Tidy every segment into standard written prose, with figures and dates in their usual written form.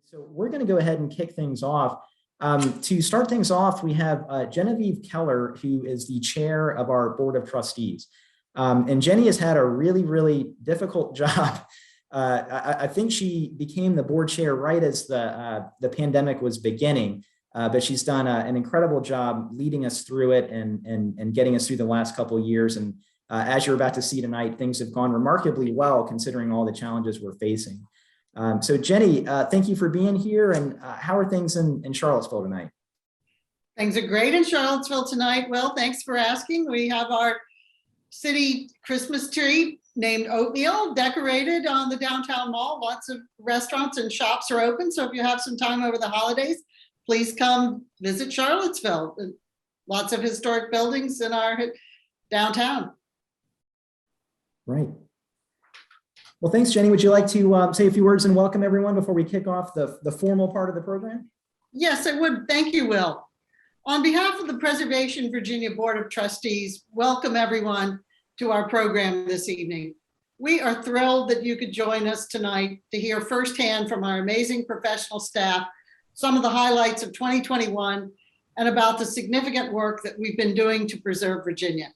So we're going to go ahead and kick things off. To start things off, we have Genevieve Keller, who is the chair of our board of trustees. And Jenny has had a really, really difficult job. I think she became the board chair right as the pandemic was beginning, but she's done an incredible job leading us through it and getting us through the last couple of years. And as you're about to see tonight, things have gone remarkably well considering all the challenges we're facing. So Jenny, thank you for being here. And how are things in Charlottesville tonight? Things are great in Charlottesville tonight. Well, thanks for asking. We have our city Christmas tree named Oatmeal decorated on the downtown mall. Lots of restaurants and shops are open. So if you have some time over the holidays, please come visit Charlottesville. Lots of historic buildings in our downtown. Right. Well, thanks, Jenny. Would you like to say a few words and welcome everyone before we kick off the formal part of the program? Yes, I would. Thank you, Will. On behalf of the Preservation Virginia Board of Trustees, welcome everyone to our program this evening. We are thrilled that you could join us tonight to hear firsthand from our amazing professional staff some of the highlights of 2021 and about the significant work that we've been doing to preserve Virginia.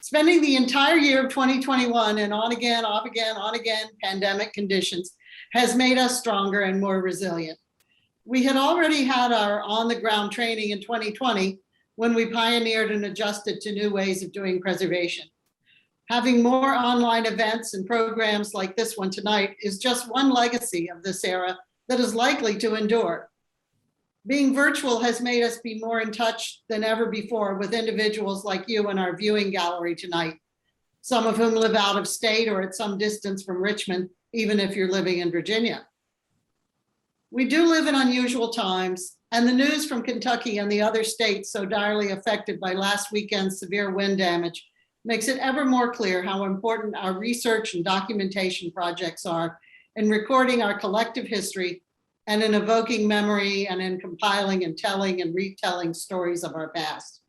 Spending the entire year of 2021 in on again, off again, on again pandemic conditions has made us stronger and more resilient. We had already had our on-the-ground training in 2020 when we pioneered and adjusted to new ways of doing preservation. Having more online events and programs like this one tonight is just one legacy of this era that is likely to endure. Being virtual has made us be more in touch than ever before with individuals like you in our viewing gallery tonight, some of whom live out of state or at some distance from Richmond, even if you're living in Virginia. We do live in unusual times, and the news from Kentucky and the other states so direly affected by last weekend's severe wind damage makes it ever more clear how important our research and documentation projects are in recording our collective history and in evoking memory and in compiling and telling and retelling stories of our past.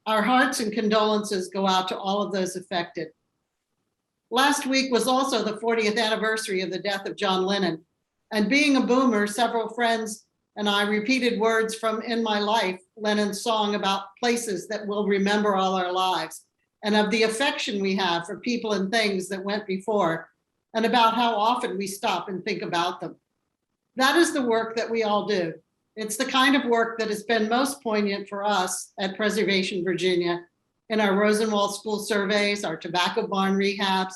Our hearts and condolences go out to all of those affected. Last week was also the 40th anniversary of the death of John Lennon. And being a boomer, several friends and I repeated words from In My Life, Lennon's song about places that we'll remember all our lives, and of the affection we have for people and things that went before, and about how often we stop and think about them. That is the work that we all do. It's the kind of work that has been most poignant for us at Preservation Virginia in our Rosenwald school surveys, our tobacco barn rehabs,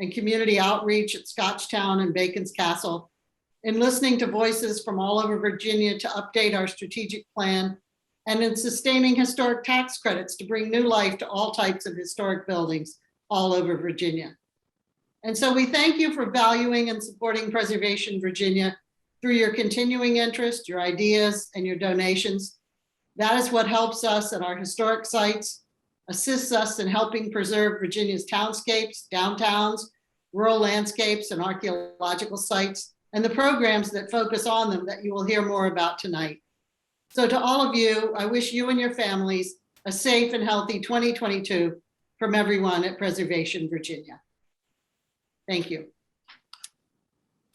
and community outreach at Scotch Town and Bacon's Castle, in listening to voices from all over Virginia to update our strategic plan, and in sustaining historic tax credits to bring new life to all types of historic buildings all over Virginia. And so we thank you for valuing and supporting Preservation Virginia through your continuing interest, your ideas, and your donations. That is what helps us at our historic sites, assists us in helping preserve Virginia's townscapes, downtowns, rural landscapes, and archaeological sites, and the programs that focus on them that you will hear more about tonight. So to all of you, I wish you and your families a safe and healthy 2022 from everyone at Preservation Virginia. Thank you.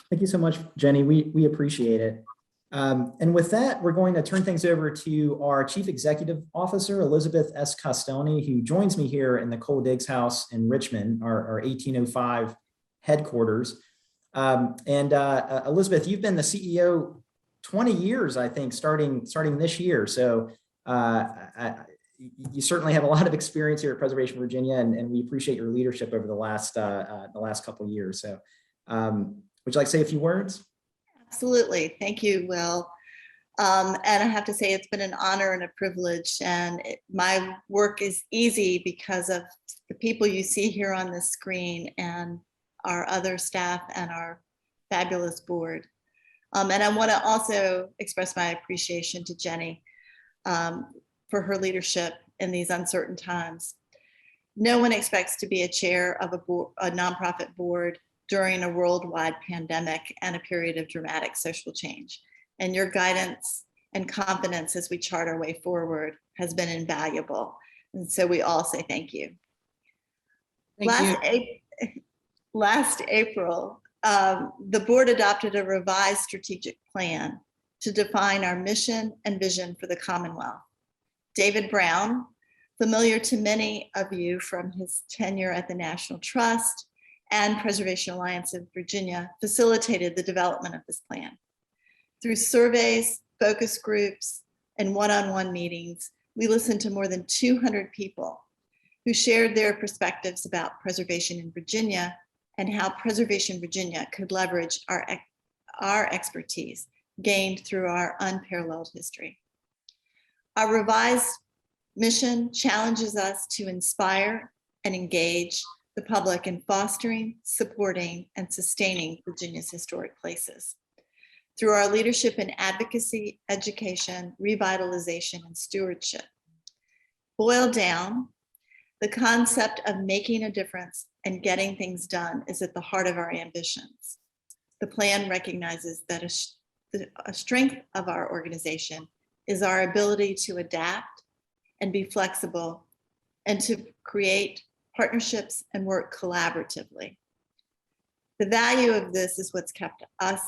Thank you so much, Jenny. We appreciate it. And with that, we're going to turn things over to our Chief Executive Officer, Elizabeth S. Kostelny, who joins me here in the Cole Diggs House in Richmond, our 1805 headquarters. Elizabeth, you've been the CEO 20 years, I think, starting this year. So you certainly have a lot of experience here at Preservation Virginia, and we appreciate your leadership over the last couple of years. So would you like to say a few words? Absolutely. Thank you, Will. And I have to say it's been an honor and a privilege, and my work is easy because of the people you see here on the screen and our other staff and our fabulous board. And I want to also express my appreciation to Jenny for her leadership in these uncertain times. No one expects to be a chair of a nonprofit board during a worldwide pandemic and a period of dramatic social change. And your guidance and confidence as we chart our way forward has been invaluable. And so we all say thank you. Thank you. Last April, the board adopted a revised strategic plan to define our mission and vision for the Commonwealth. David Brown, familiar to many of you from his tenure at the National Trust and Preservation Alliance of Virginia, facilitated the development of this plan. Through surveys, focus groups, and one-on-one meetings, we listened to more than 200 people who shared their perspectives about preservation in Virginia and how Preservation Virginia could leverage our expertise gained through our unparalleled history. Our revised mission challenges us to inspire and engage the public in fostering, supporting, and sustaining Virginia's historic places. Through our leadership in advocacy, education, revitalization, and stewardship. Boiled down, the concept of making a difference and getting things done is at the heart of our ambitions. The plan recognizes that a strength of our organization is our ability to adapt and be flexible and to create partnerships and work collaboratively. The value of this is what's kept us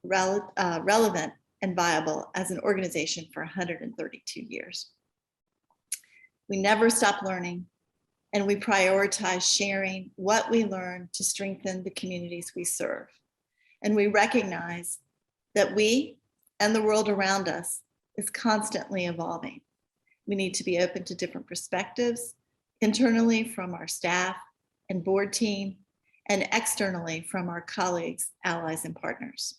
relevant and viable as an organization for 132 years. We never stop learning, and we prioritize sharing what we learn to strengthen the communities we serve. And we recognize that we and the world around us is constantly evolving. We need to be open to different perspectives, internally from our staff and board team, and externally from our colleagues, allies, and partners.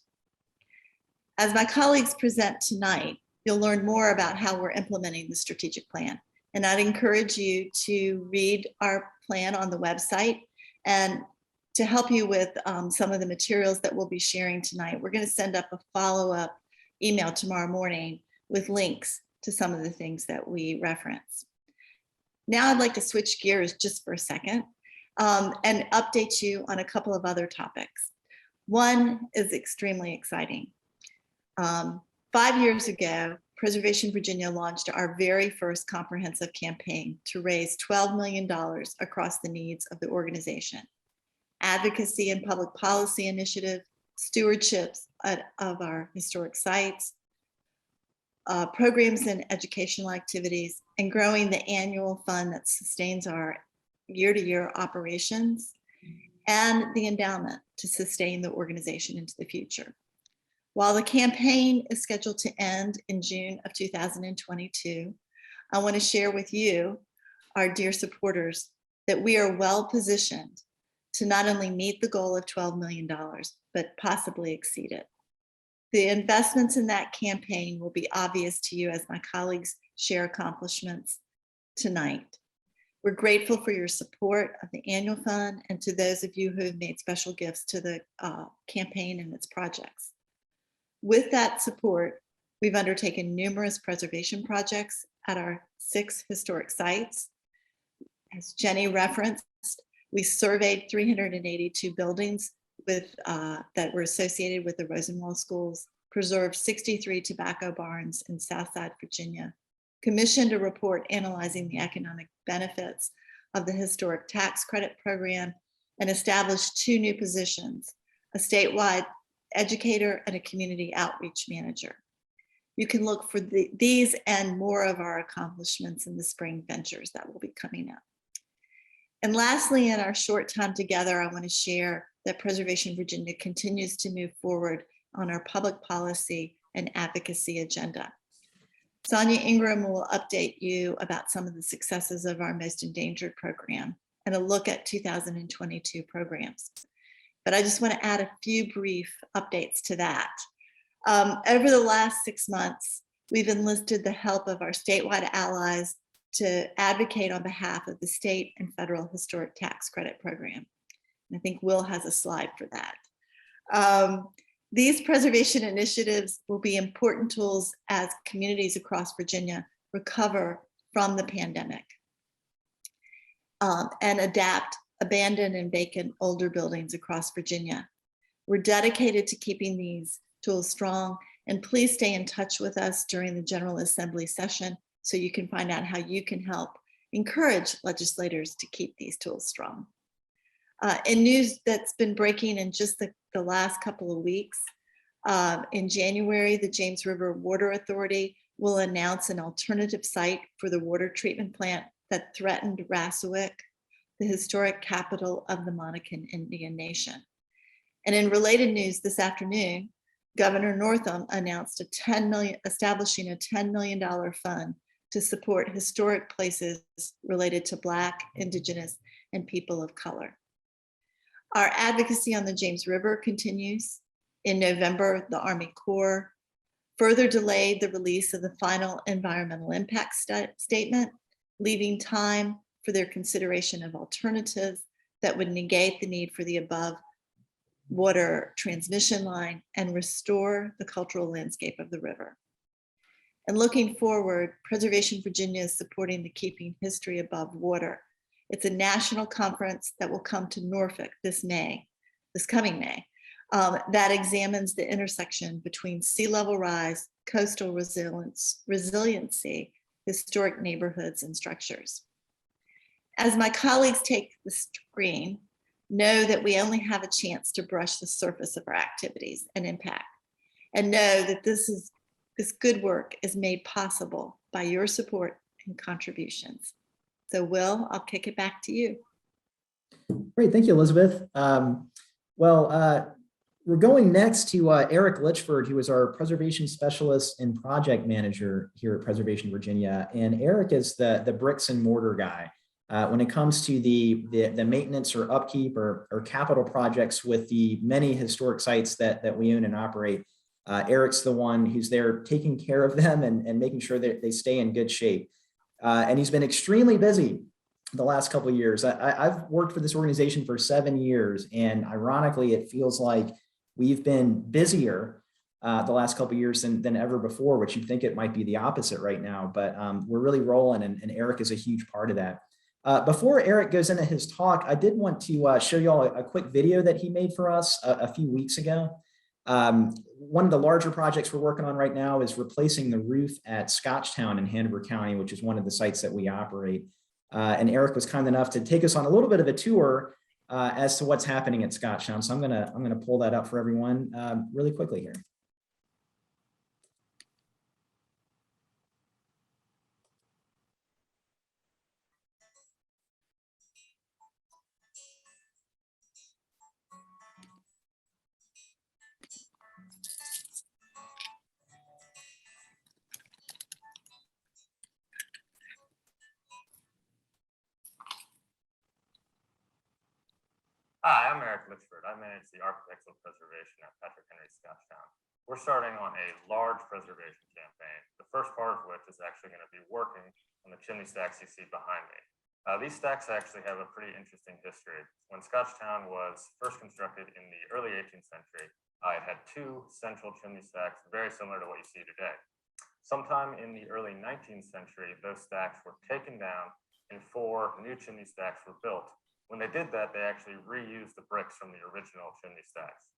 As my colleagues present tonight, you'll learn more about how we're implementing the strategic plan. And I'd encourage you to read our plan on the website. And to help you with some of the materials that we'll be sharing tonight, we're going to send up a follow-up email tomorrow morning with links to some of the things that we reference. Now I'd like to switch gears just for a second and update you on a couple of other topics. One is extremely exciting. 5 years ago, Preservation Virginia launched our very first comprehensive campaign to raise $12 million across the needs of the organization. Advocacy and public policy initiative, stewardships of our historic sites, programs and educational activities, and growing the annual fund that sustains our year-to-year operations, and the endowment to sustain the organization into the future. While the campaign is scheduled to end in June of 2022, I want to share with you, our dear supporters, that we are well positioned to not only meet the goal of $12 million, but possibly exceed it. The investments in that campaign will be obvious to you as my colleagues share accomplishments tonight. We're grateful for your support of the annual fund and to those of you who have made special gifts to the campaign and its projects. With that support, we've undertaken numerous preservation projects at our 6 historic sites. As Jenny referenced, we surveyed 382 buildings that were associated with the Rosenwald schools, preserved 63 tobacco barns in Southside Virginia, commissioned a report analyzing the economic benefits of the historic tax credit program, and established 2 new positions, a statewide educator and a community outreach manager. You can look for these and more of our accomplishments in the spring ventures that will be coming up. And lastly, in our short time together, I want to share that Preservation Virginia continues to move forward on our public policy and advocacy agenda. Sonya Ingram will update you about some of the successes of our most endangered program and a look at 2022 programs. But I just want to add a few brief updates to that. Over the last 6 months, we've enlisted the help of our statewide allies to advocate on behalf of the state and federal historic tax credit program. And I think Will has a slide for that. These preservation initiatives will be important tools as communities across Virginia recover from the pandemic and adapt abandoned and vacant older buildings across Virginia. We're dedicated to keeping these tools strong, and please stay in touch with us during the General Assembly session so you can find out how you can help encourage legislators to keep these tools strong. In news that's been breaking in just the last couple of weeks, in January, the James River Water Authority will announce an alternative site for the water treatment plant that threatened Rassawick, the historic capital of the Monacan Indian Nation. And in related news this afternoon, Governor Northam announced establishing a $10 million fund to support historic places related to Black, Indigenous, and people of color. Our advocacy on the James River continues. In November, the Army Corps further delayed the release of the final environmental impact statement, leaving time for their consideration of alternatives that would negate the need for the above water transmission line and restore the cultural landscape of the river. And looking forward, Preservation Virginia is supporting the Keeping History Above Water. It's a national conference that will come to Norfolk this coming May, that examines the intersection between sea level rise, coastal resiliency, historic neighborhoods and structures. As my colleagues take the screen, know that we only have a chance to brush the surface of our activities and impact, and know that this good work is made possible by your support and contributions. So Will, I'll kick it back to you. Great, thank you, Elizabeth. We're going next to Eric Litchford, who is our preservation specialist and project manager here at Preservation Virginia. And Eric is the bricks and mortar guy. When it comes to the maintenance or upkeep or capital projects with the many historic sites that we own and operate, Eric's the one who's there taking care of them and making sure that they stay in good shape. And he's been extremely busy the last couple of years. I've worked for this organization for 7 years, and ironically, it feels like we've been busier the last couple of years than ever before, which you'd think it might be the opposite right now, but we're really rolling, and Eric is a huge part of that. Before Eric goes into his talk, I did want to show you all a quick video that he made for us a few weeks ago. One of the larger projects we're working on right now is replacing the roof at Scotch Town in Hanover County, which is one of the sites that we operate. And Eric was kind enough to take us on a little bit of a tour as to what's happening at Scotch Town. So I'm gonna pull that up for everyone really quickly here. Hi, I'm Eric Litchford. I manage the architectural preservation at Patrick Henry Scotch Town. We're starting on a large preservation campaign, the first part of which is actually going to be working on the chimney stacks you see behind me. These stacks actually have a pretty interesting history. When Scotch Town was first constructed in the early 18th century, it had 2 central chimney stacks, very similar to what you see today. Sometime in the early 19th century, those stacks were taken down and 4 new chimney stacks were built. When they did that, they actually reused the bricks from the original chimney stacks.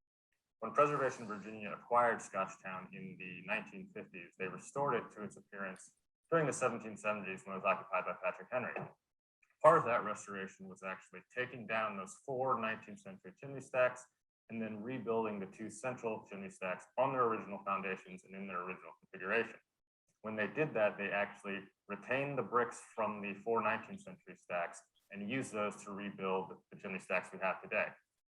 When Preservation Virginia acquired Scotch Town in the 1950s, they restored it to its appearance during the 1770s when it was occupied by Patrick Henry. Part of that restoration was actually taking down those 4 19th century chimney stacks and then rebuilding the 2 central chimney stacks on their original foundations and in their original configuration. When they did that, they actually retained the bricks from the 4 19th century stacks and use those to rebuild the chimney stacks we have today.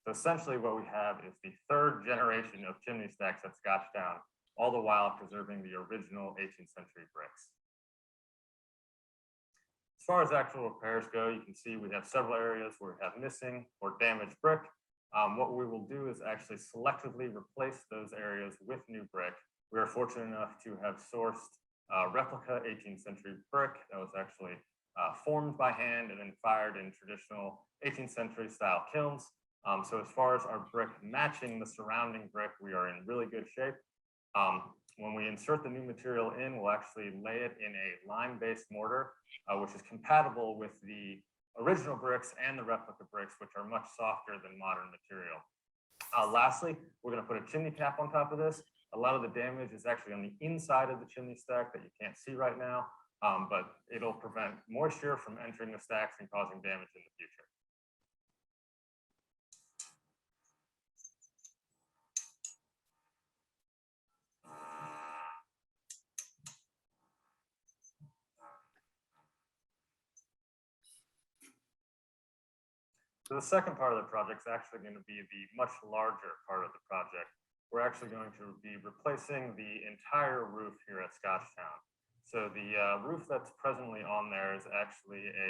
So essentially what we have is the 3rd generation of chimney stacks at Scotch Town, all the while preserving the original 18th century bricks. As far as actual repairs go, you can see we have several areas where we have missing or damaged brick. What we will do is actually selectively replace those areas with new brick. We are fortunate enough to have sourced replica 18th century brick that was actually formed by hand and then fired in traditional 18th century style kilns. So as far as our brick matching the surrounding brick, we are in really good shape. When we insert the new material in, we'll actually lay it in a lime-based mortar, which is compatible with the original bricks and the replica bricks, which are much softer than modern material. Lastly, we're going to put a chimney cap on top of this. A lot of the damage is actually on the inside of the chimney stack that you can't see right now. But it'll prevent moisture from entering the stacks and causing damage in the future. So the second part of the project is actually going to be the much larger part of the project. We're actually going to be replacing the entire roof here at Scotch Town. So the roof that's presently on there is actually a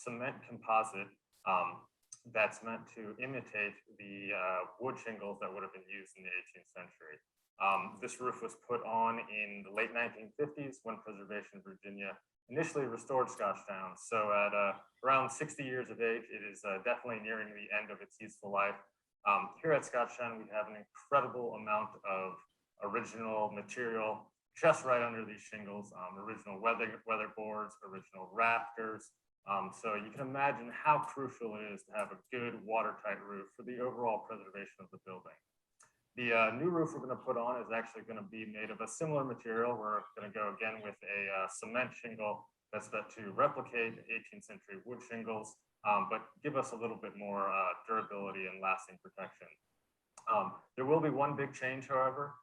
cement composite that's meant to imitate the wood shingles that would have been used in the 18th century. This roof was put on in the late 1950s when Preservation Virginia initially restored Scotch Town. So at around 60 years of age, it is definitely nearing the end of its useful life. Here at Scotch Town, we have an incredible amount of original material just right under these shingles, original weatherboards, original rafters. So you can imagine how crucial it is to have a good watertight roof for the overall preservation of the building. The new roof we're going to put on is actually going to be made of a similar material. We're going to go again with a cement shingle that's meant to replicate 18th century wood shingles, but give us a little bit more durability and lasting protection. There will be one big change, however.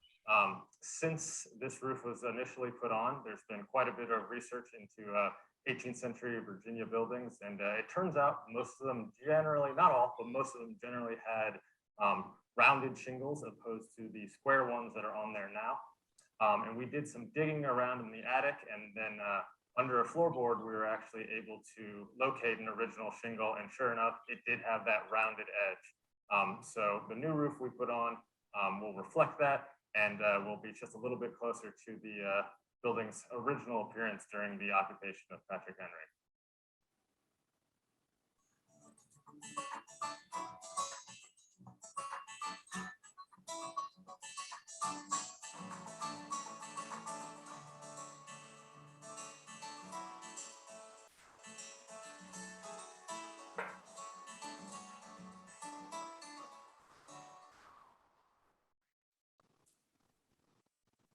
Since this roof was initially put on, there's been quite a bit of research into 18th century Virginia buildings, and it turns out most of them generally, not all, but most of them generally had rounded shingles opposed to the square ones that are on there now. And we did some digging around in the attic, and then under a floorboard, we were actually able to locate an original shingle, and sure enough, it did have that rounded edge. So the new roof we put on will reflect that, and will be just a little bit closer to the building's original appearance during the occupation of Patrick Henry.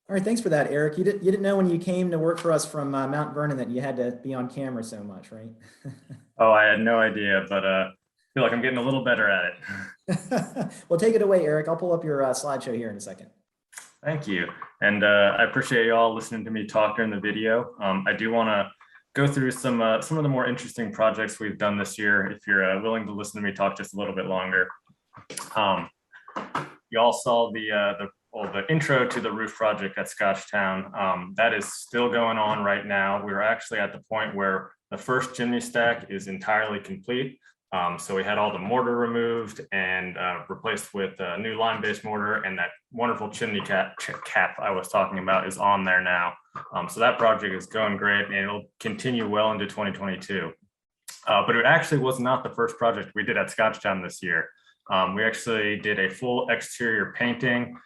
All right, thanks for that, Eric. You didn't know when you came to work for us from Mount Vernon that you had to be on camera so much, right? Oh, I had no idea, but I feel like I'm getting a little better at it. Well, take it away, Eric. I'll pull up your slideshow here in a second. Thank you. And I appreciate you all listening to me talk during the video. I do want to go through some of the more interesting projects we've done this year, if you're willing to listen to me talk just a little bit longer. You all saw the intro to the roof project at Scotch Town. That is still going on right now. We're actually at the point where the first chimney stack is entirely complete. So we had all the mortar removed and replaced with a new lime-based mortar, and that wonderful chimney cap I was talking about is on there now. So that project is going great, and it'll continue well into 2022. But it actually was not the first project we did at Scotch Town this year. We actually did a full exterior painting.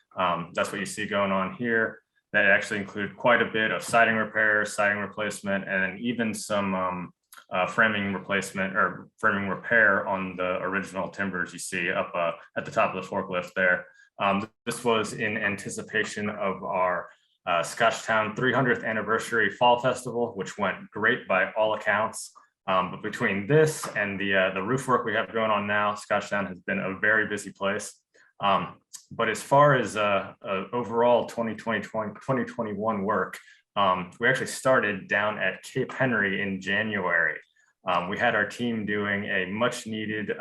That's what you see going on here. That actually included quite a bit of siding repairs, siding replacement, and even some framing replacement or framing repair on the original timbers you see up at the top of the forklift there. This was in anticipation of our Scotch Town 300th anniversary fall festival, which went great by all accounts. But between this and the roof work we have going on now, Scotch Town has been a very busy place. But as far as overall 2021 work, we actually started down at Cape Henry in January. We had our team doing a much needed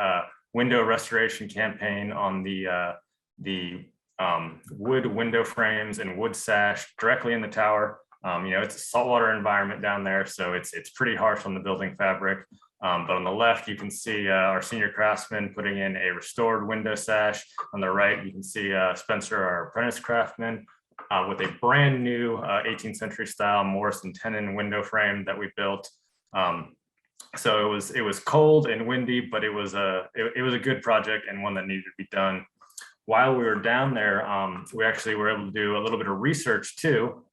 window restoration campaign on the wood window frames and wood sash directly in the tower. It's a saltwater environment down there, so it's pretty harsh on the building fabric. But on the left, you can see our senior craftsman putting in a restored window sash. On the right, you can see Spencer, our apprentice craftsman, with a brand new 18th century style Morrison tenon window frame that we built. So it was cold and windy, but it was a good project and one that needed to be done. While we were down there, we actually were able to do a little bit of research too.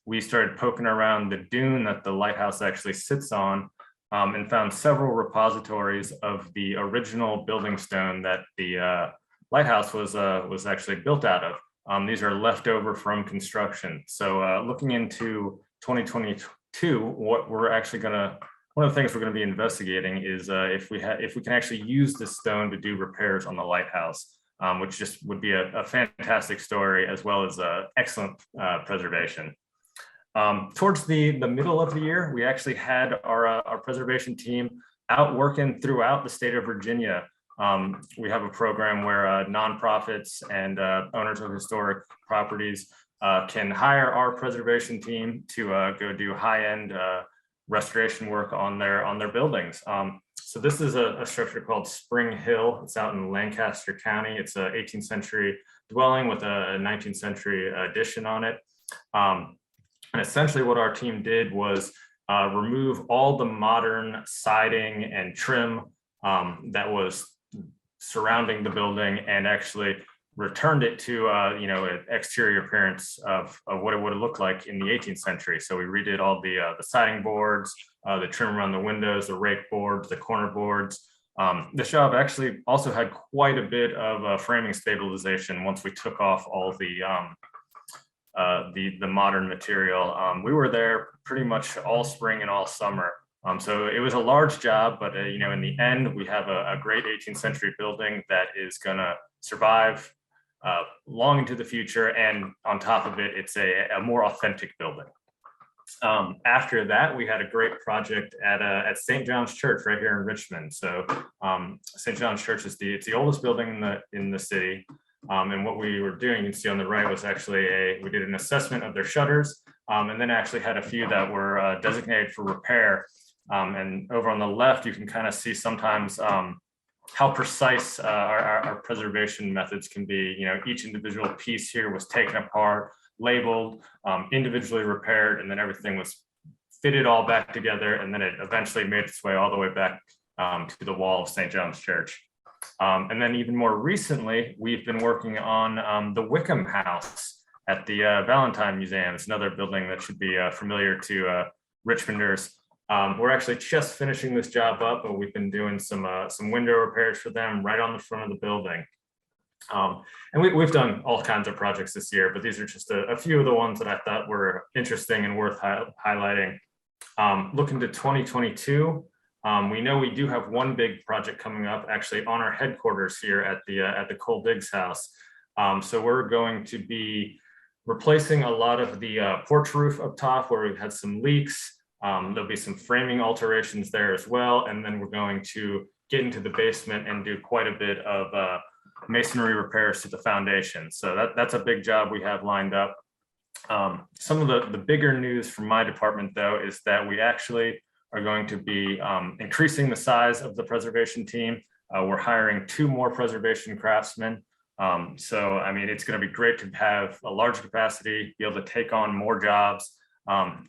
We started poking around the dune that the lighthouse actually sits on, and found several repositories of the original building stone that the lighthouse was actually built out of. These are left over from construction. So looking into 2022, one of the things we're going to be investigating is if we can actually use this stone to do repairs on the lighthouse, which just would be a fantastic story as well as excellent preservation. Towards the middle of the year, we actually had our preservation team out working throughout the state of Virginia. We have a program where nonprofits and owners of historic properties can hire our preservation team to go do high-end restoration work on their buildings. So this is a structure called Spring Hill. It's out in Lancaster County. It's a 18th century dwelling with a 19th century addition on it. And essentially what our team did was remove all the modern siding and trim that was surrounding the building and actually returned it to an exterior appearance of what it would have looked like in the 18th century. So we redid all the siding boards, the trim around the windows, the rake boards, the corner boards. The job actually also had quite a bit of framing stabilization once we took off all the modern material. We were there pretty much all spring and all summer. So it was a large job, but in the end, we have a great 18th century building that is gonna survive long into the future. And on top of it, it's a more authentic building. After that, we had a great project at St. John's Church right here in Richmond. So St. John's Church is it's the oldest building in the city. And what we were doing, you can see on the right, was actually we did an assessment of their shutters, and then actually had a few that were designated for repair. And over on the left, you can kind of see sometimes how precise our preservation methods can be. Each individual piece here was taken apart, labeled, individually repaired, and then everything was fitted all back together. And then it eventually made its way all the way back to the wall of St. John's Church. And then even more recently, we've been working on the Wickham House at the Valentine Museum. It's another building that should be familiar to Richmonders. We're actually just finishing this job up, but we've been doing some window repairs for them right on the front of the building. And we've done all kinds of projects this year, but these are just a few of the ones that I thought were interesting and worth highlighting. Looking to 2022, we know we do have one big project coming up actually on our headquarters here at the Cole Diggs house. So we're going to be replacing a lot of the porch roof up top where we've had some leaks. There'll be some framing alterations there as well. And then we're going to get into the basement and do quite a bit of masonry repairs to the foundation. So that's a big job we have lined up. Some of the bigger news from my department, though, is that we actually are going to be increasing the size of the preservation team. We're hiring 2 more preservation craftsmen. So, I mean, it's going to be great to have a large capacity, be able to take on more jobs.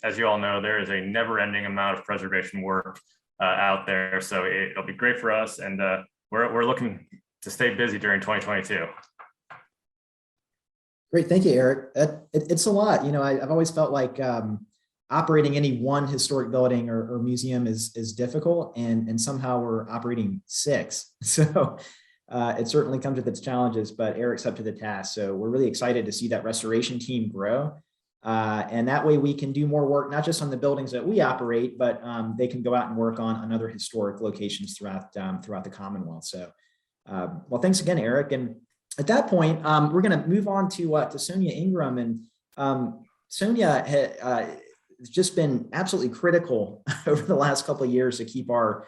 As you all know, there is a never-ending amount of preservation work out there. So it'll be great for us. And we're looking to stay busy during 2022. Great, thank you, Eric. It's a lot. I've always felt like operating any one historic building or museum is difficult, and somehow we're operating 6. So it certainly comes with its challenges, but Eric's up to the task. So we're really excited to see that restoration team grow. And that way we can do more work, not just on the buildings that we operate, but they can go out and work on other historic locations throughout the Commonwealth. So, well, thanks again, Eric. And at that point, we're going to move on to Sonja Ingram. And Sonja has just been absolutely critical over the last couple of years to keep our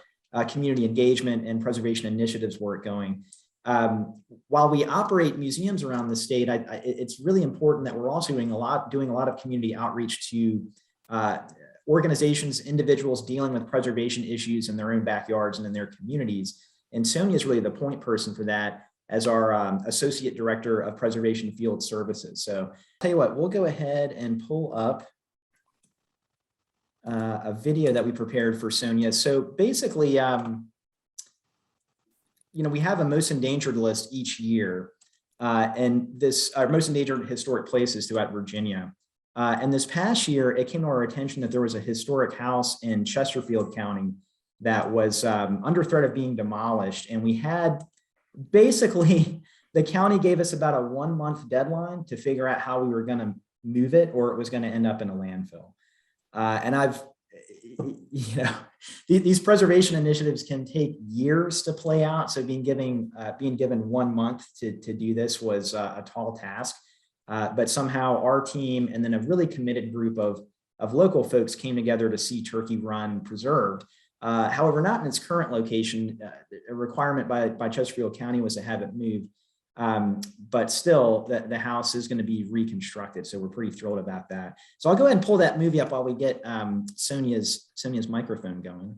community engagement and preservation initiatives work going. While we operate museums around the state, it's really important that we're also doing a lot of community outreach to organizations, individuals dealing with preservation issues in their own backyards and in their communities. And Sonja is really the point person for that as our Associate Director of Preservation Field Services. So I'll tell you what, we'll go ahead and pull up a video that we prepared for Sonja. So basically, we have a most endangered list each year, and this most endangered historic places throughout Virginia. And this past year, it came to our attention that there was a historic house in Chesterfield County that was under threat of being demolished. And we had basically, the county gave us about a 1-month deadline to figure out how we were going to move it, or it was going to end up in a landfill. And these preservation initiatives can take years to play out. So being given 1 month to do this was a tall task. But somehow our team and then a really committed group of local folks came together to see Turkey Run preserved. However, not in its current location. A requirement by Chesterfield County was to have it moved. But still, the house is going to be reconstructed. So we're pretty thrilled about that. So I'll go ahead and pull that movie up while we get Sonya's microphone going.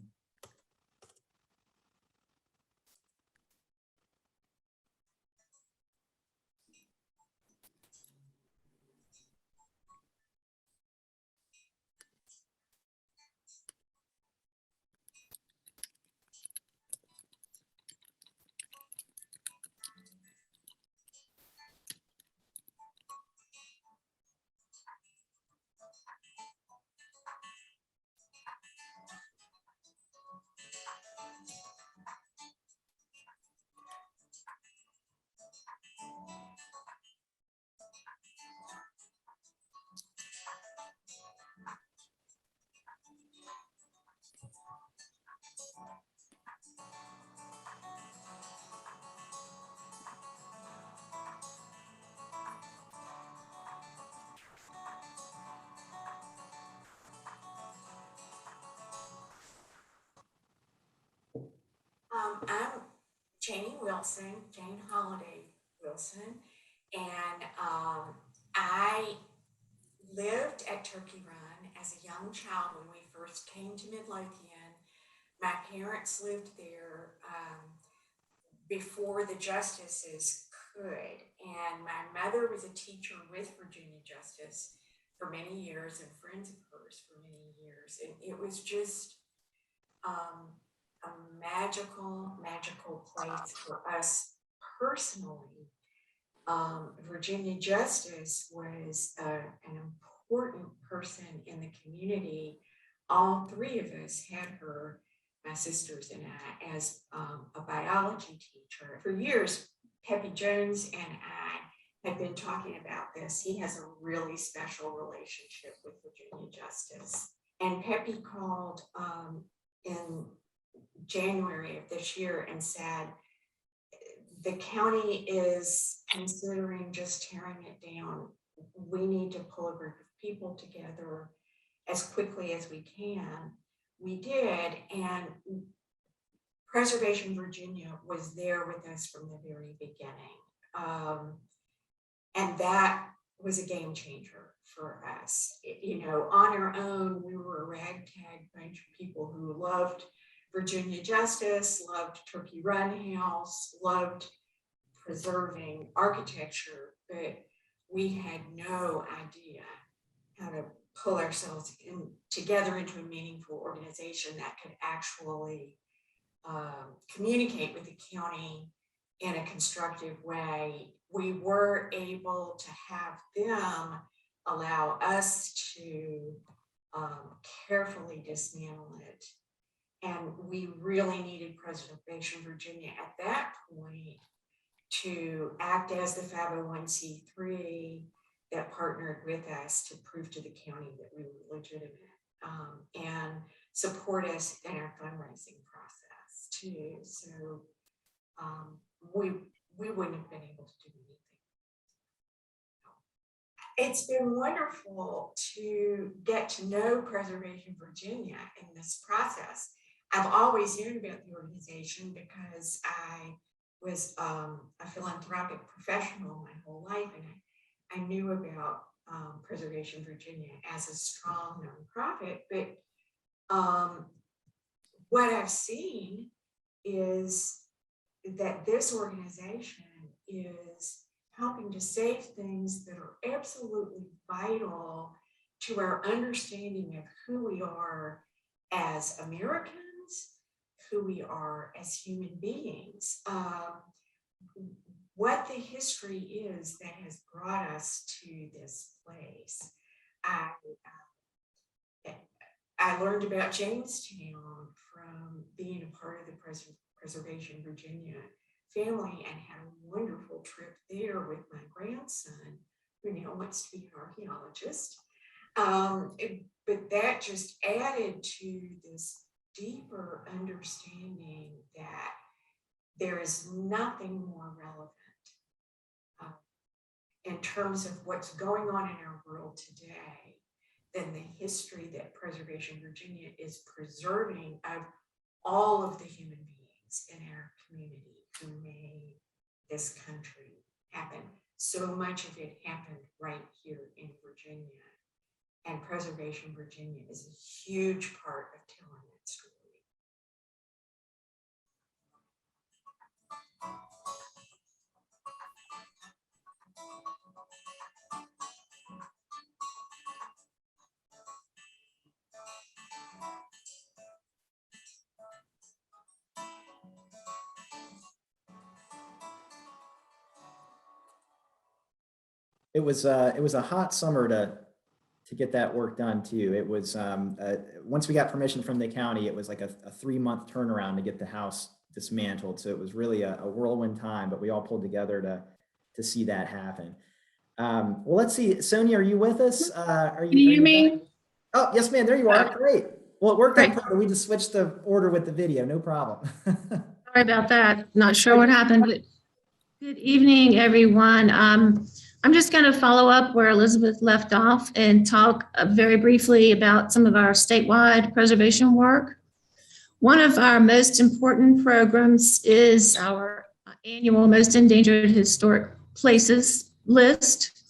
I'm Jami Wilson, Jane Holiday Wilson, and I lived at Turkey Run as a young child when we first came to Midlothian. My parents lived there before the Justices could, and my mother was a teacher with Virginia Justice for many years and friends of hers for many years, and it was just a magical place for us personally. Virginia Justice was an important person in the community. All three of us had her, my sisters and I, as a biology teacher. For years, Peppy Jones and I had been talking about this. He has a really special relationship with Virginia Justice. And Peppy called in January of this year and said, the county is considering just tearing it down. We need to pull a group of people together as quickly as we can. We did, and Preservation Virginia was there with us from the very beginning. And that was a game changer for us. You know, on our own, we were a ragtag bunch of people who loved Virginia Justice, loved Turkey Run House, loved preserving architecture, but we had no idea how to pull ourselves together into a meaningful organization that could actually communicate with the county in a constructive way. We were able to have them allow us to carefully dismantle it. And we really needed Preservation Virginia at that point to act as the 501c3 that partnered with us to prove to the county that we were legitimate, and support us in our fundraising process too. So we wouldn't have been able to do anything. It's been wonderful to get to know Preservation Virginia in this process. I've always known about the organization because I was a philanthropic professional my whole life, and I knew about Preservation Virginia as a strong nonprofit. But what I've seen is that this organization is helping to save things that are absolutely vital to our understanding of who we are as Americans, who we are as human beings, what the history is that has brought us to this place. I learned about Jamestown from being a part of the Preservation Virginia family and had a wonderful trip there with my grandson, who now wants to be an archaeologist. But that just added to this deeper understanding that there is nothing more relevant in terms of what's going on in our world today than the history that Preservation Virginia is preserving of all of the human beings in our community who made this country happen. So much of it happened right here in Virginia. And Preservation Virginia is a huge part of telling that story. It was a hot summer to get that work done too. It was once we got permission from the county, it was like a 3-month turnaround to get the house dismantled. So it was really a whirlwind time, but we all pulled together to see that happen. Well, let's see. Sonya, are you with us? Can you hear me? Back? Oh, yes, ma'am. There you are. Great. Well, it worked out perfect. We just switched the order with the video. No problem. Sorry about that. Not sure what happened. But good evening, everyone. I'm just going to follow up where Elizabeth left off and talk very briefly about some of our statewide preservation work. One of our most important programs is our annual Most Endangered Historic Places list.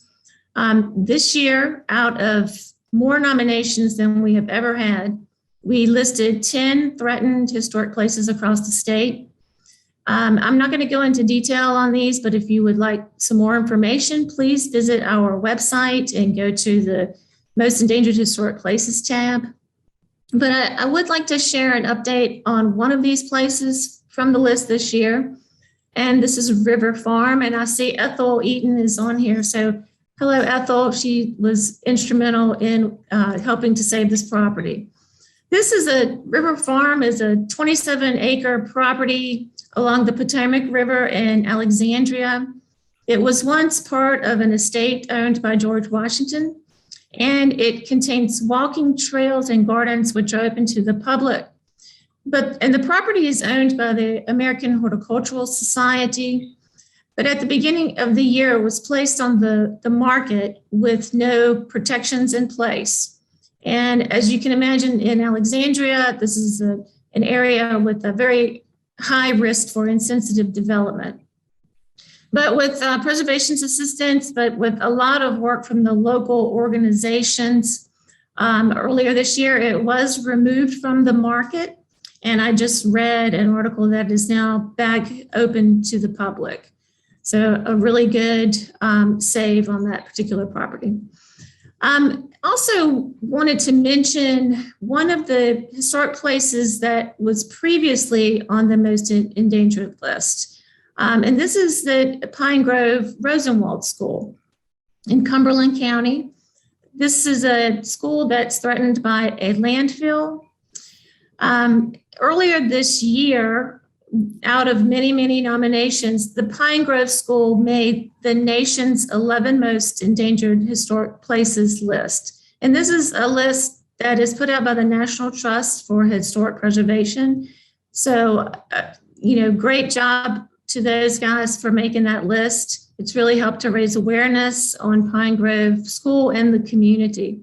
This year, out of more nominations than we have ever had, we listed 10 threatened historic places across the state. I'm not going to go into detail on these, but if you would like some more information, please visit our website and go to the Most Endangered Historic Places tab. But I would like to share an update on one of these places from the list this year. And this is River Farm. And I see Ethel Eaton is on here. So hello, Ethel. She was instrumental in helping to save this property. River Farm is a 27-acre property along the Potomac River in Alexandria. It was once part of an estate owned by George Washington, and it contains walking trails and gardens which are open to the public. And the property is owned by the American Horticultural Society. But at the beginning of the year, it was placed on the market with no protections in place. And as you can imagine, in Alexandria, this is an area with a very high risk for insensitive development. But with preservation's assistance, but with a lot of work from the local organizations, earlier this year, it was removed from the market. And I just read an article that is now back open to the public. So a really good save on that particular property. Also wanted to mention one of the historic places that was previously on the most endangered list. And this is the Pine Grove Rosenwald School in Cumberland County. This is a school that's threatened by a landfill. Earlier this year, out of many, many nominations, the Pine Grove School made the nation's 11 most endangered historic places list. And this is a list that is put out by the National Trust for Historic Preservation. So, great job to those guys for making that list. It's really helped to raise awareness on Pine Grove School and the community.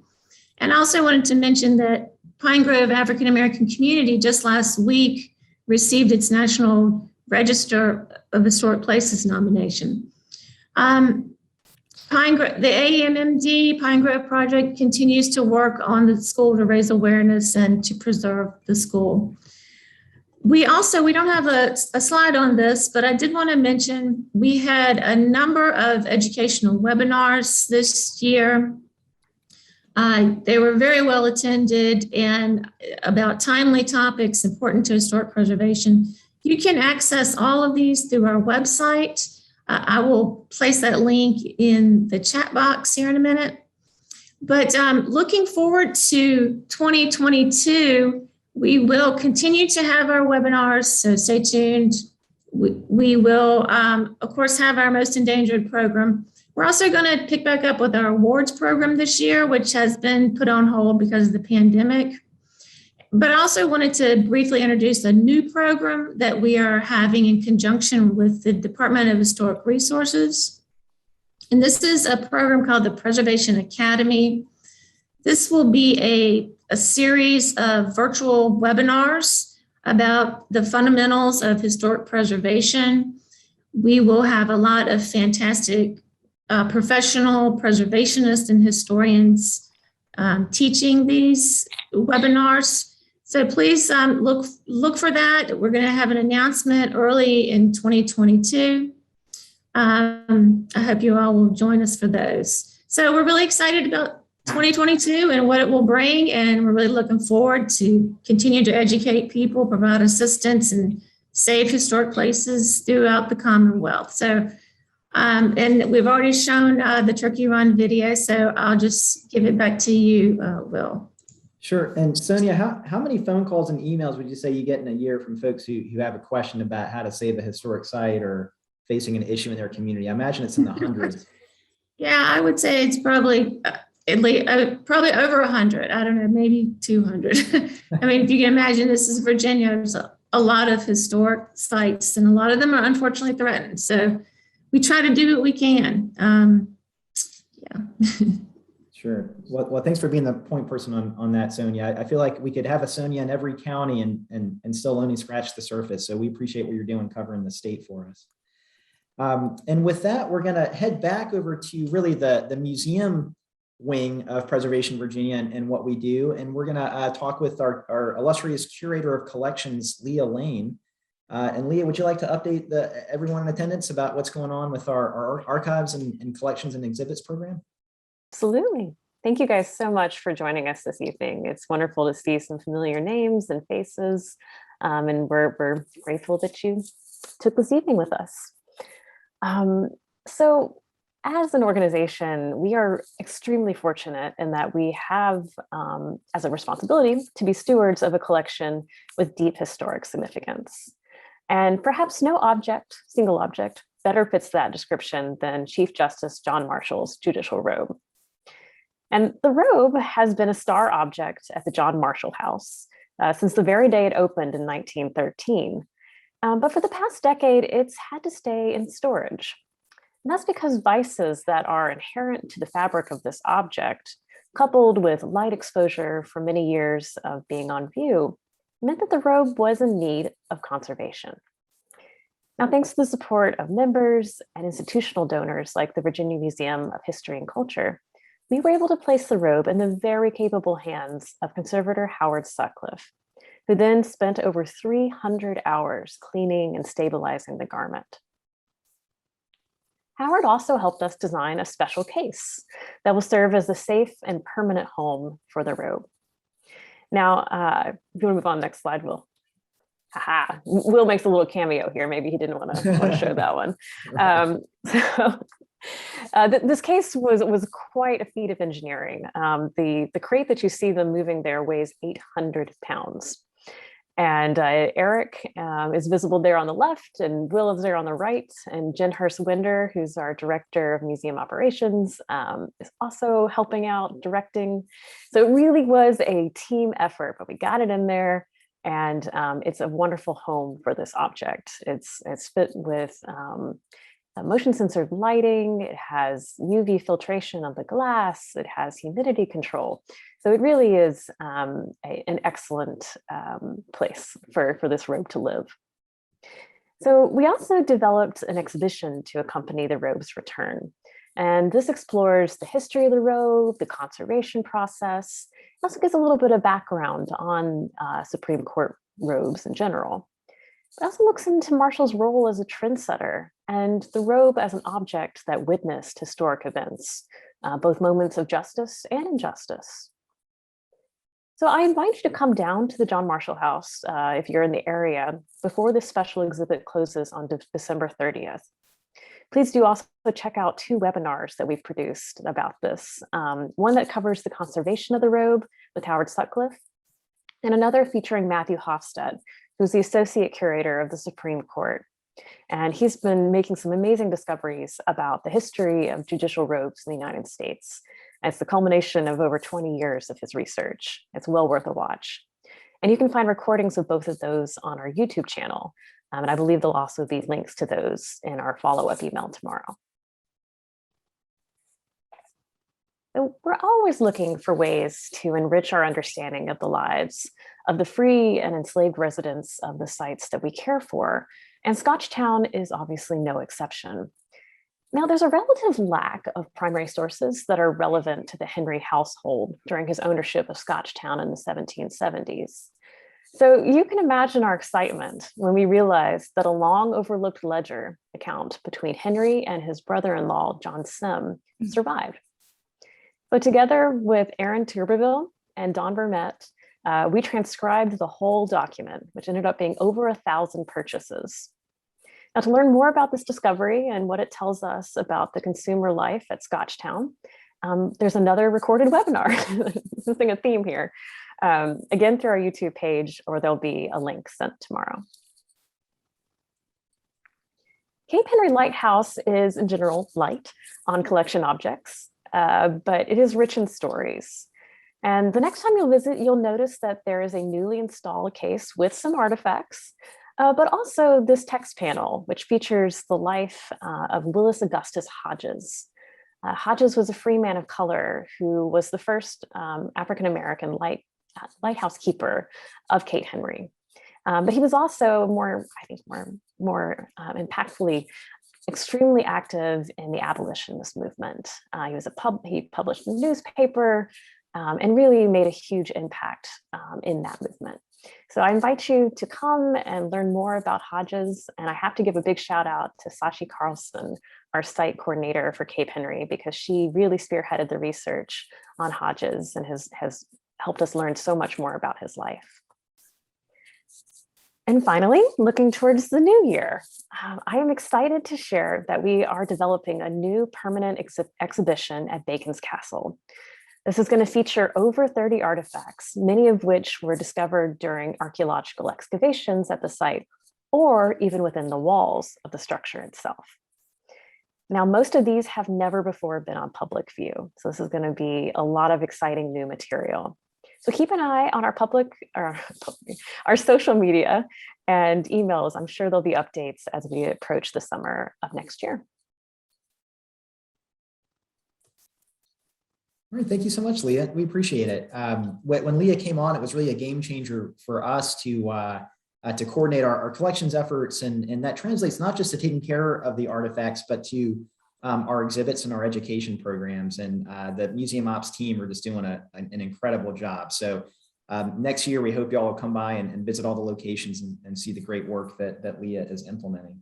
And I also wanted to mention that Pine Grove African American Community just last week received its National Register of Historic Places nomination. The AMMD Pine Grove Project continues to work on the school to raise awareness and to preserve the school. We don't have a slide on this, but I did want to mention we had a number of educational webinars this year. They were very well attended and about timely topics important to historic preservation. You can access all of these through our website. I will place that link in the chat box here in a minute. But looking forward to 2022, we will continue to have our webinars, so stay tuned. We will, of course, have our Most Endangered program. We're also going to pick back up with our awards program this year, which has been put on hold because of the pandemic. But I also wanted to briefly introduce a new program that we are having in conjunction with the Department of Historic Resources. And this is a program called the Preservation Academy. This will be a series of virtual webinars about the fundamentals of historic preservation. We will have a lot of fantastic professional preservationists and historians teaching these webinars. So please look for that. We're going to have an announcement early in 2022. I hope you all will join us for those. So we're really excited about 2022 and what it will bring, and we're really looking forward to continue to educate people, provide assistance, and save historic places throughout the Commonwealth. So, and we've already shown the Turkey Run video, so I'll just give it back to you, Will. Sure. And Sonia, how many phone calls and emails would you say you get in a year from folks who have a question about how to save a historic site or facing an issue in their community? I imagine it's in the hundreds. Yeah, I would say it's probably at least probably over 100. I don't know, maybe 200. I mean, if you can imagine, this is Virginia. There's a lot of historic sites, and a lot of them are unfortunately threatened. So we try to do what we can. Yeah. Sure. Well, thanks for being the point person on that, Sonia. I feel like we could have a Sonia in every county and still only scratch the surface. So we appreciate what you're doing covering the state for us. And with that, we're going to head back over to really the museum wing of Preservation Virginia and what we do. And we're going to talk with our illustrious curator of collections, Leah Lane. And Leah, would you like to update everyone in attendance about what's going on with our archives and collections and exhibits program? Absolutely. Thank you guys so much for joining us this evening. It's wonderful to see some familiar names and faces, and we're grateful that you took this evening with us. So as an organization, we are extremely fortunate in that we have as a responsibility to be stewards of a collection with deep historic significance. And perhaps no single object, better fits that description than Chief Justice John Marshall's judicial robe. And the robe has been a star object at the John Marshall House since the very day it opened in 1913. But for the past decade, it's had to stay in storage. And that's because vices that are inherent to the fabric of this object, coupled with light exposure for many years of being on view, meant that the robe was in need of conservation. Now, thanks to the support of members and institutional donors like the Virginia Museum of History and Culture, we were able to place the robe in the very capable hands of conservator Howard Sutcliffe, who then spent over 300 hours cleaning and stabilizing the garment. Howard also helped us design a special case that will serve as a safe and permanent home for the robe. Now, if you want to move on, next slide, Will. Aha, Will makes a little cameo here. Maybe he didn't want to show that one. This case was quite a feat of engineering. The crate that you see them moving there weighs 800 pounds. And Eric is visible there on the left, and Will is there on the right, and Jen Hurst-Winder, who's our director of museum operations, is also helping out, directing. So it really was a team effort, but we got it in there, and it's a wonderful home for this object. It's fit with motion censored lighting, it has UV filtration of the glass, it has humidity control. So it really is an excellent place for this robe to live. So we also developed an exhibition to accompany the robe's return. And this explores the history of the robe, the conservation process. It also gives a little bit of background on Supreme Court robes in general. It also looks into Marshall's role as a trendsetter and the robe as an object that witnessed historic events, both moments of justice and injustice. So I invite you to come down to the John Marshall House if you're in the area before this special exhibit closes on December 30th. Please do also check out 2 webinars that we've produced about this. One that covers the conservation of the robe with Howard Sutcliffe, and another featuring Matthew Hofstede, who's the Associate Curator of the Supreme Court. And he's been making some amazing discoveries about the history of judicial robes in the United States. It's the culmination of over 20 years of his research. It's well worth a watch. And you can find recordings of both of those on our YouTube channel. And I believe there'll also be links to those in our follow-up email tomorrow. So we're always looking for ways to enrich our understanding of the lives of the free and enslaved residents of the sites that we care for. And Scotch Town is obviously no exception. Now, there's a relative lack of primary sources that are relevant to the Henry household during his ownership of Scotch Town in the 1770s. So you can imagine our excitement when we realized that a long overlooked ledger account between Henry and his brother-in-law, John Sim, survived. But together with Aaron Tuberville and Don Vermette, we transcribed the whole document, which ended up being over 1,000 purchases. Now, to learn more about this discovery and what it tells us about the consumer life at Scotch Town, there's another recorded webinar. Something a theme here. Again, through our YouTube page, or there'll be a link sent tomorrow. Cape Henry Lighthouse is in general light on collection objects, but it is rich in stories. And the next time you'll visit, you'll notice that there is a newly installed case with some artifacts, but also this text panel, which features the life of Willis Augustus Hodges. Hodges was a free man of color who was the first African-American lighthouse keeper of Cape Henry. But he was also more impactfully, extremely active in the abolitionist movement. He published a newspaper and really made a huge impact in that movement. So I invite you to come and learn more about Hodges. And I have to give a big shout out to Sashi Carlson, our site coordinator for Cape Henry, because she really spearheaded the research on Hodges and has helped us learn so much more about his life. And finally, looking towards the new year, I am excited to share that we are developing a new permanent exhibition at Bacon's Castle. This is going to feature over 30 artifacts, many of which were discovered during archaeological excavations at the site, or even within the walls of the structure itself. Now, most of these have never before been on public view, so this is going to be a lot of exciting new material. So keep an eye on our social media and emails. I'm sure there'll be updates as we approach the summer of next year. All right, thank you so much, Leah. We appreciate it. When Leah came on, it was really a game changer for us to coordinate our collections efforts, and that translates not just to taking care of the artifacts, but to our exhibits and our education programs. And the museum ops team are just doing an incredible job. So next year, we hope y'all will come by and visit all the locations and see the great work that Leah is implementing.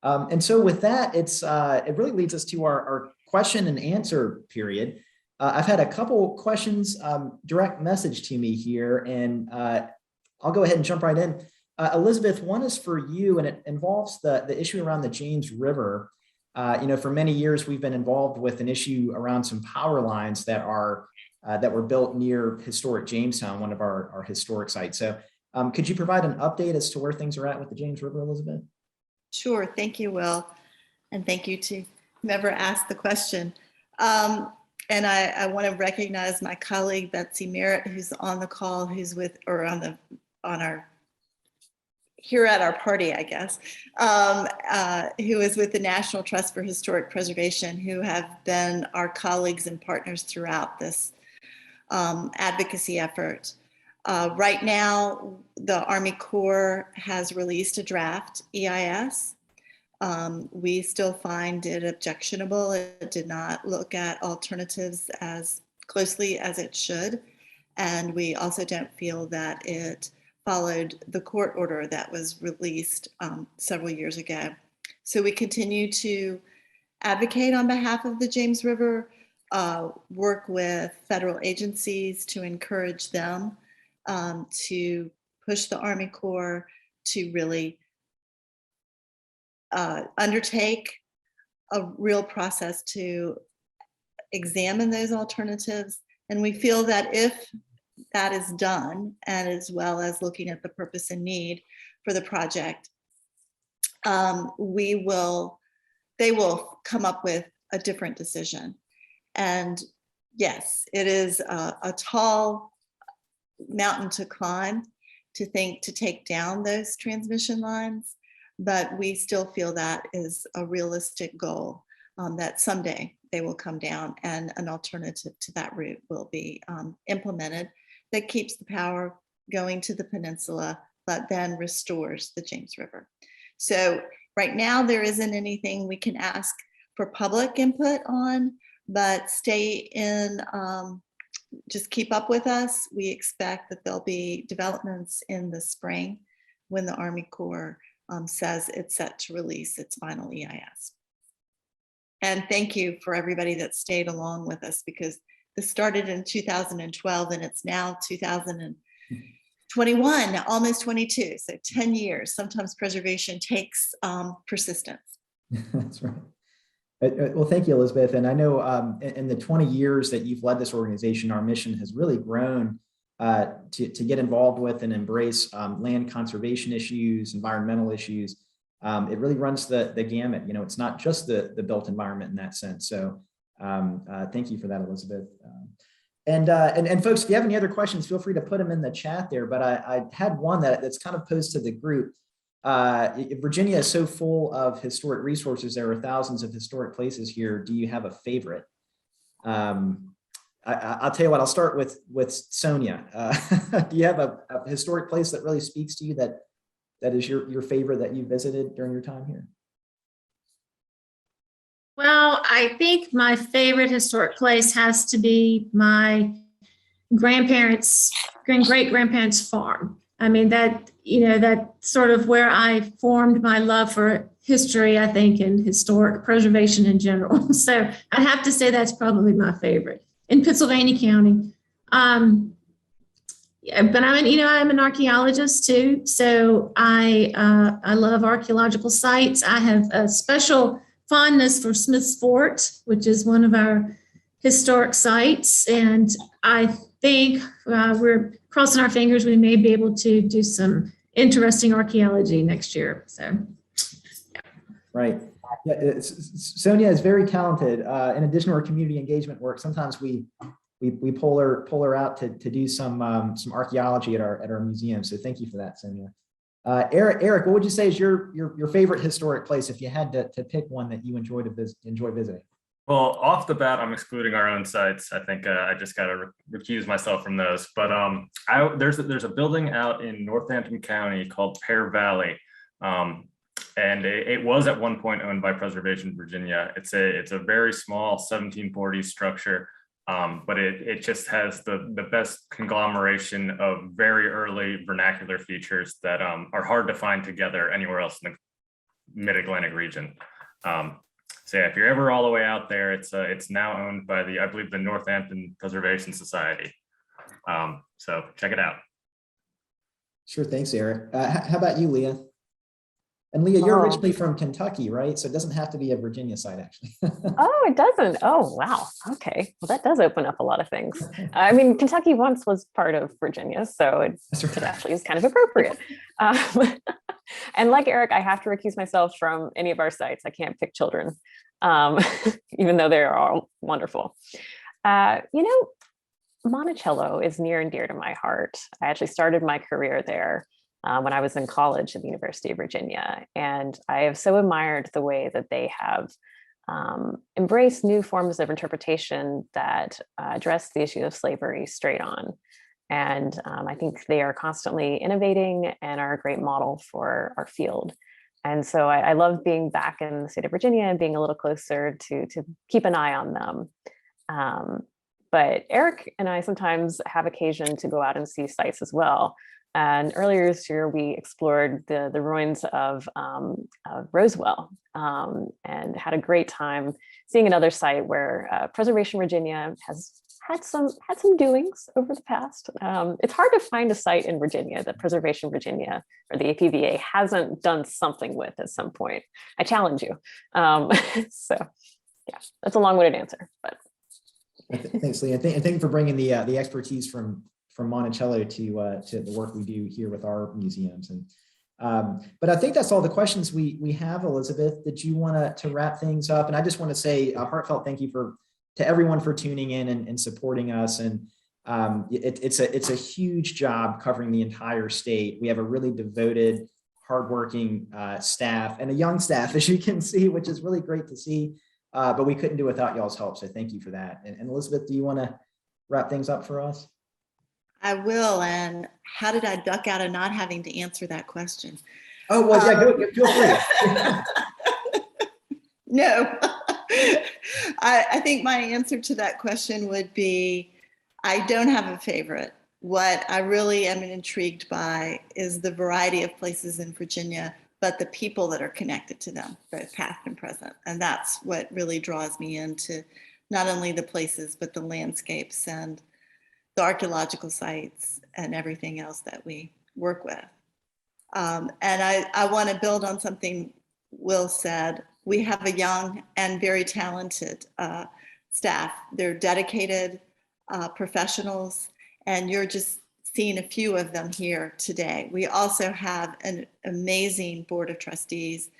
And so with that, it really leads us to our question and answer period. I've had a couple questions direct message to me here, and I'll go ahead and jump right in. Elizabeth, one is for you, and it involves the issue around the James River. For many years, we've been involved with an issue around some power lines that were built near historic Jamestown, one of our historic sites. So could you provide an update as to where things are at with the James River, Elizabeth? Sure, thank you, Will. And thank you to whoever asked the question. And I want to recognize my colleague, Betsy Merritt, who's on the call, here at our party, I guess, who is with the National Trust for Historic Preservation, who have been our colleagues and partners throughout this advocacy effort. Right now, the Army Corps has released a draft EIS. We still find it objectionable. It did not look at alternatives as closely as it should. And we also don't feel that it followed the court order that was released several years ago. So we continue to advocate on behalf of the James River, work with federal agencies to encourage them to push the Army Corps to really undertake a real process to examine those alternatives. And we feel that if that is done, and as well as looking at the purpose and need for the project, they will come up with a different decision. And yes, it is a tall mountain to climb to take down those transmission lines, but we still feel that is a realistic goal, that someday they will come down and an alternative to that route will be implemented that keeps the power going to the peninsula, but then restores the James River. So right now there isn't anything we can ask for public input on, but stay in, just keep up with us. We expect that there'll be developments in the spring when the Army Corps says it's set to release its final EIS. And thank you for everybody that stayed along with us, because this started in 2012 and it's now 2021, almost 22, so 10 years. Sometimes preservation takes persistence. That's right. Well, thank you, Elizabeth. And I know in the 20 years that you've led this organization, our mission has really grown to get involved with and embrace land conservation issues, environmental issues. It really runs the gamut. You know, it's not just the built environment in that sense. So thank you for that, Elizabeth. And folks, if you have any other questions, feel free to put them in the chat there. But I had one that's kind of posed to the group. Virginia is so full of historic resources. There are thousands of historic places here. Do you have a favorite? I'll tell you what, I'll start with Sonya. Do you have a historic place that really speaks to you that is your favorite that you visited during your time here? Well, I think my favorite historic place has to be my grandparents' great-grandparents' farm. I mean, that, you know, that's sort of where I formed my love for history, I think, and historic preservation in general. So I'd have to say that's probably my favorite in Pennsylvania County. But I'm an archaeologist too. So I love archaeological sites. I have a special fondness for Smith's Fort, which is one of our historic sites. And I think we're crossing our fingers, we may be able to do some interesting archaeology next year. So, yeah. Right. Yeah, Sonya is very talented. In addition to our community engagement work, sometimes we pull her out to do some archaeology at our museum. So thank you for that, Sonya. Eric, what would you say is your favorite historic place if you had to pick one that you enjoy visiting? Well, off the bat, I'm excluding our own sites. I think I just got to recuse myself from those. But there's a building out in Northampton County called Pear Valley, and it was at one point owned by Preservation Virginia. It's a very small 1740s structure, but it just has the best conglomeration of very early vernacular features that are hard to find together anywhere else in the Mid-Atlantic region. So yeah, if you're ever all the way out there, it's now owned by I believe the Northampton Preservation Society. So check it out. Sure, thanks, Eric. How about you, Leah? And Leah, you're originally from Kentucky, right? So it doesn't have to be a Virginia site, actually. Oh, it doesn't. Oh, wow. Okay. Well, that does open up a lot of things. I mean, Kentucky once was part of Virginia, so it actually is kind of appropriate. And like Eric, I have to recuse myself from any of our sites. I can't pick children, even though they're all wonderful. Monticello is near and dear to my heart. I actually started my career there when I was in college at the University of Virginia. And I have so admired the way that they have embraced new forms of interpretation that address the issue of slavery straight on. And I think they are constantly innovating and are a great model for our field. And so I love being back in the state of Virginia and being a little closer to keep an eye on them. But Eric and I sometimes have occasion to go out and see sites as well. And earlier this year, we explored the ruins of Rosewell and had a great time seeing another site where Preservation Virginia has had some doings over the past. It's hard to find a site in Virginia that Preservation Virginia or the APVA hasn't done something with at some point. I challenge you. So yeah, that's a long-winded answer, but. Thanks, Leah. Thank you for bringing the expertise from Monticello to the work we do here with our museums. And but I think that's all the questions we have. Elizabeth, did you want to wrap things up? And I just want to say a heartfelt thank you to everyone for tuning in and supporting us. And it's a huge job covering the entire state. We have a really devoted, hardworking staff and a young staff, as you can see, which is really great to see. But we couldn't do it without y'all's help. So thank you for that. And Elizabeth, do you want to wrap things up for us? I will. And how did I duck out of not having to answer that question? Oh, well, yeah, feel free. No. I think my answer to that question would be, I don't have a favorite. What I really am intrigued by is the variety of places in Virginia, but the people that are connected to them, both past and present. And that's what really draws me into not only the places, but the landscapes and the archaeological sites and everything else that we work with. And I want to build on something Will said. We have a young and very talented staff. They're dedicated professionals, and you're just seeing a few of them here today. We also have an amazing board of trustees.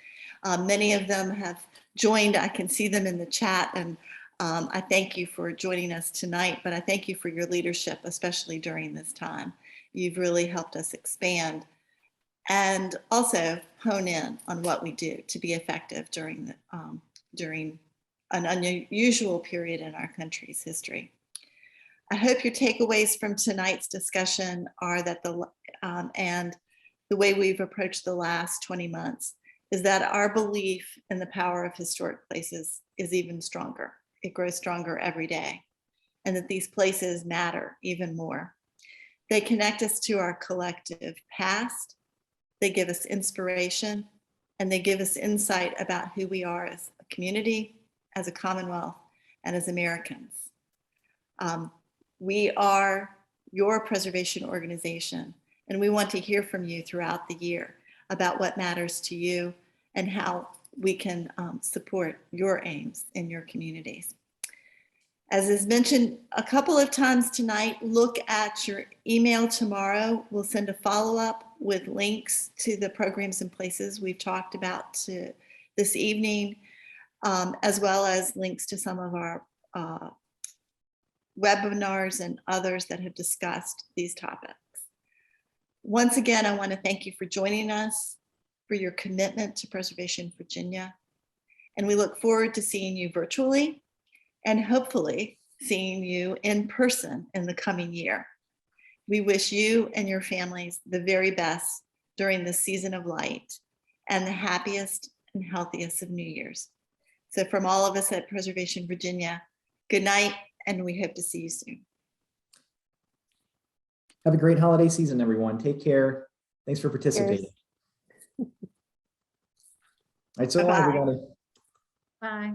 Many of them have joined. I can see them in the chat, and I thank you for joining us tonight, but I thank you for your leadership, especially during this time. You've really helped us expand and also hone in on what we do to be effective during an unusual period in our country's history. I hope your takeaways from tonight's discussion are that and the way we've approached the last 20 months is that our belief in the power of historic places is even stronger. It grows stronger every day, and that these places matter even more. They connect us to our collective past. They give us inspiration, and they give us insight about who we are as a community, as a Commonwealth, and as Americans. We are your preservation organization, and we want to hear from you throughout the year about what matters to you and how we can support your aims in your communities. As is mentioned a couple of times tonight, look at your email tomorrow. We'll send a follow-up with links to the programs and places we've talked about this evening, as well as links to some of our webinars and others that have discussed these topics. Once again, I want to thank you for joining us, for your commitment to Preservation Virginia. And we look forward to seeing you virtually and hopefully seeing you in person in the coming year. We wish you and your families the very best during this season of light and the happiest and healthiest of New Year's. So from all of us at Preservation Virginia, good night, and we hope to see you soon. Have a great holiday season, everyone. Take care. Thanks for participating. Cheers. All right, so long, Bye-bye. everybody. Bye.